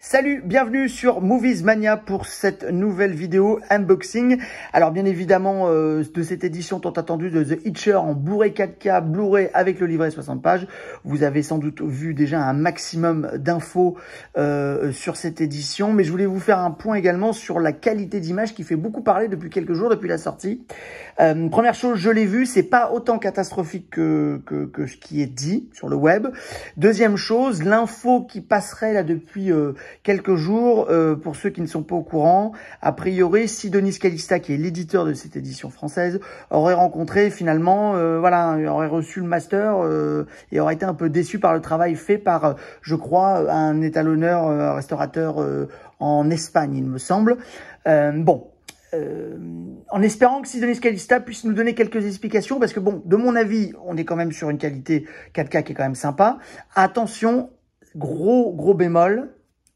Salut, bienvenue sur Movies Mania pour cette nouvelle vidéo unboxing. Alors bien évidemment de cette édition tant attendue de The Hitcher en Blu-ray 4K, Blu-ray avec le livret 60 pages. Vous avez sans doute vu déjà un maximum d'infos sur cette édition, mais je voulais vous faire un point également sur la qualité d'image qui fait beaucoup parler depuis quelques jours, depuis la sortie. Première chose, je l'ai vu, c'est pas autant catastrophique que ce qui est dit sur le web. Deuxième chose, l'info qui passerait là depuis quelques jours, pour ceux qui ne sont pas au courant, a priori, Sidonis Calista, qui est l'éditeur de cette édition française, aurait rencontré finalement, aurait reçu le master et aurait été un peu déçu par le travail fait par, je crois, un étalonneur restaurateur en Espagne, il me semble. En espérant que Sidonis Calista puisse nous donner quelques explications, parce que bon, de mon avis, on est quand même sur une qualité 4K qui est quand même sympa. Attention, gros bémol,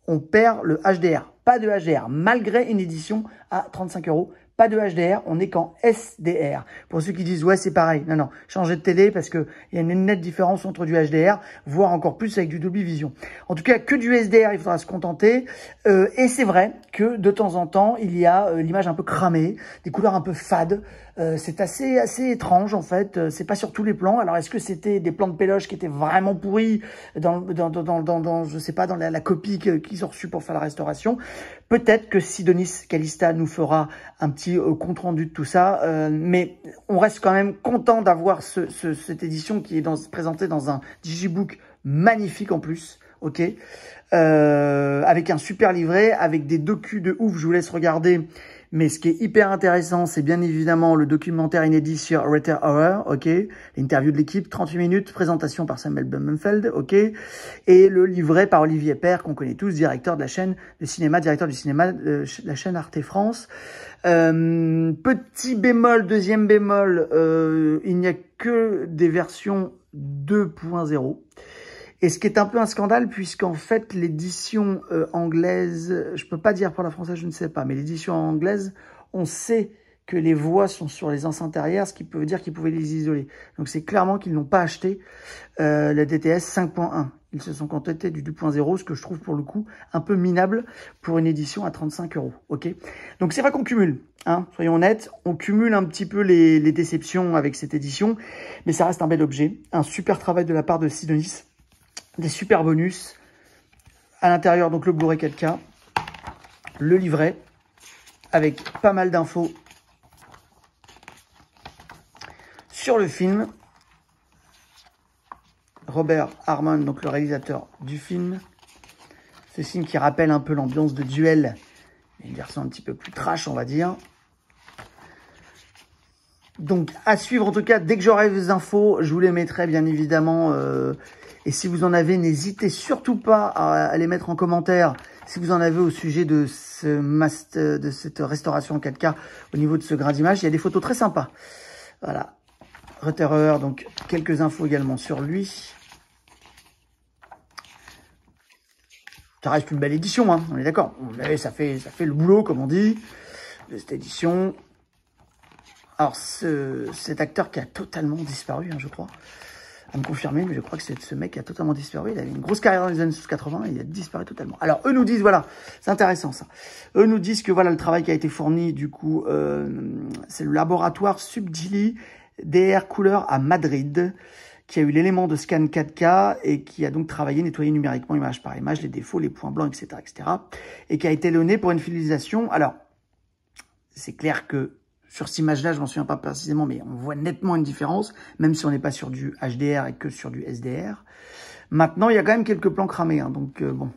on perd le HDR. Pas de HDR, malgré une édition à 35 €. Pas de HDR, on est qu'en SDR. Pour ceux qui disent, ouais, c'est pareil. Non, changez de télé parce qu'il y a une nette différence entre du HDR, voire encore plus avec du Dolby Vision. En tout cas, que du SDR, il faudra se contenter. Et c'est vrai que de temps en temps, il y a l'image un peu cramée, des couleurs un peu fades. C'est assez étrange en fait. C'est pas sur tous les plans. Alors est-ce que c'était des plans de péloche qui étaient vraiment pourris dans je sais pas, dans la copie qu'ils ont reçue pour faire la restauration? Peut-être que Sidonis Calista nous fera un petit compte rendu de tout ça, mais on reste quand même content d'avoir cette édition qui est présentée dans un digibook magnifique en plus, ok, avec un super livret, avec des docus de ouf. Je vous laisse regarder. Mais ce qui est hyper intéressant, c'est bien évidemment le documentaire inédit sur Rutger Hauer, ok, l'interview de l'équipe, 38 minutes, présentation par Samuel Blumenfeld, ok, et le livret par Olivier Père, qu'on connaît tous, directeur du cinéma de la chaîne Arte France. Petit bémol, deuxième bémol, il n'y a que des versions 2.0. Et ce qui est un peu un scandale, puisqu'en fait, l'édition anglaise, je peux pas dire pour la française, je ne sais pas, mais l'édition anglaise, on sait que les voix sont sur les enceintes arrière, ce qui peut dire qu'ils pouvaient les isoler. Donc c'est clairement qu'ils n'ont pas acheté la DTS 5.1. Ils se sont contentés du 2.0, ce que je trouve pour le coup un peu minable pour une édition à 35 €. Ok. Donc c'est vrai qu'on cumule, hein, soyons honnêtes, on cumule un petit peu les déceptions avec cette édition, mais ça reste un bel objet, un super travail de la part de Sidonis. Des super bonus à l'intérieur, donc le Blu-ray 4K, le livret avec pas mal d'infos sur le film. Robert Harmon, donc le réalisateur du film. Ce film qui rappelle un peu l'ambiance de Duel, une version un petit peu plus trash, on va dire. Donc à suivre en tout cas, dès que j'aurai des infos, je vous les mettrai bien évidemment. Et si vous en avez, n'hésitez surtout pas à les mettre en commentaire. Si vous en avez au sujet de cette restauration en 4K au niveau de ce grain d'image, il y a des photos très sympas. Voilà. Rutger Hauer, donc quelques infos également sur lui. Ça reste une belle édition, hein, on est d'accord. Ça fait le boulot, comme on dit, de cette édition. Alors, cet acteur qui a totalement disparu, hein, je crois, à me confirmer, mais je crois que ce mec a totalement disparu. Il avait une grosse carrière dans les années 80 et il a disparu totalement. Alors, eux nous disent, voilà, c'est intéressant ça. Eux nous disent que voilà le travail qui a été fourni, du coup, c'est le laboratoire Subdili DR Couleur à Madrid, qui a eu l'élément de scan 4K et qui a donc travaillé, nettoyé numériquement image par image, les défauts, les points blancs, etc., et qui a été donné pour une finalisation. Alors, c'est clair que sur cette image-là, je m'en souviens pas précisément, mais on voit nettement une différence, même si on n'est pas sur du HDR et que sur du SDR. Maintenant, il y a quand même quelques plans cramés, hein, donc bon,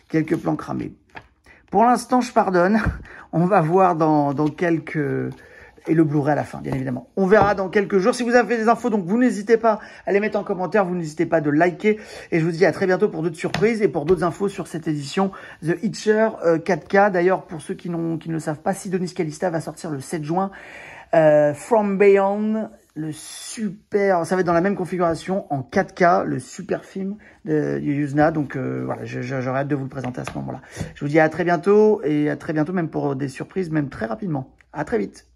quelques plans cramés. Pour l'instant, je pardonne. On va voir dans quelques... Et le Blu-ray à la fin, bien évidemment. On verra dans quelques jours. Si vous avez des infos, donc vous n'hésitez pas à les mettre en commentaire. Vous n'hésitez pas de liker. Et je vous dis à très bientôt pour d'autres surprises et pour d'autres infos sur cette édition The Hitcher 4K. D'ailleurs, pour ceux qui ne le savent pas, Sidonis Calista va sortir le 7 juin. From Beyond, le super... Ça va être dans la même configuration en 4K, le super film de Yuzna. Donc voilà, j'aurais hâte de vous le présenter à ce moment-là. Je vous dis à très bientôt et à très bientôt même pour des surprises, même très rapidement. À très vite.